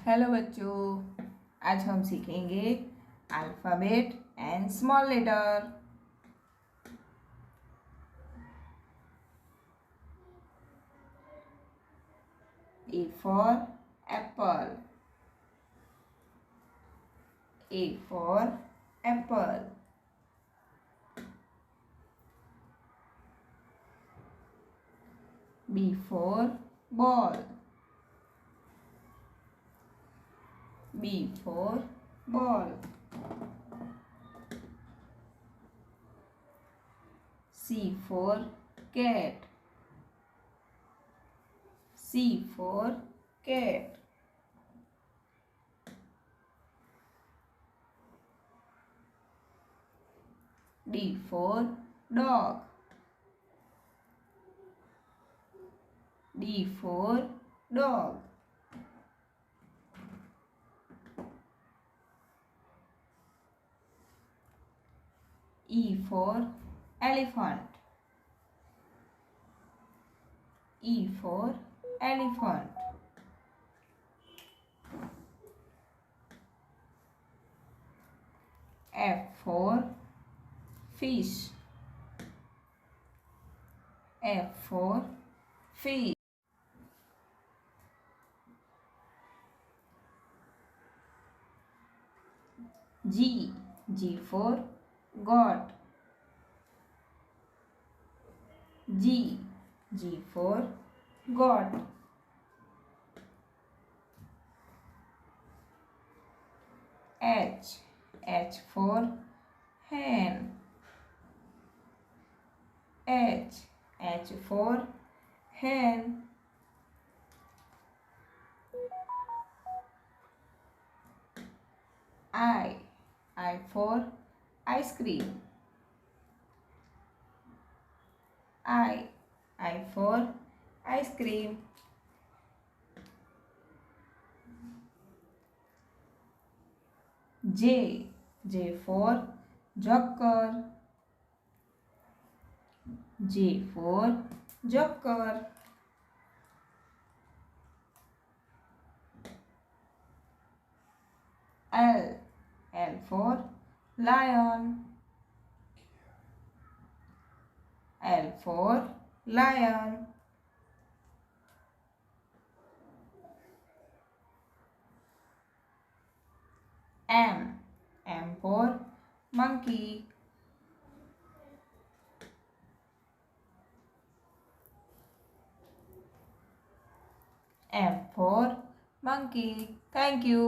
Hello बच्चों, आज हम सीखेंगे alphabet and small letter. A for apple. A for apple. B for ball. B for ball. C for cat. C for cat. D for dog. D for dog. E for elephant. E for elephant. F for fish. F for fish. G. G for goat. G. G for goat. H. H for hen. H. H for hen. I. I for ice cream. I. I for ice cream. J. J for joker. J for joker. L. L for lion. L for lion. M. M for monkey. M for monkey. Thank you.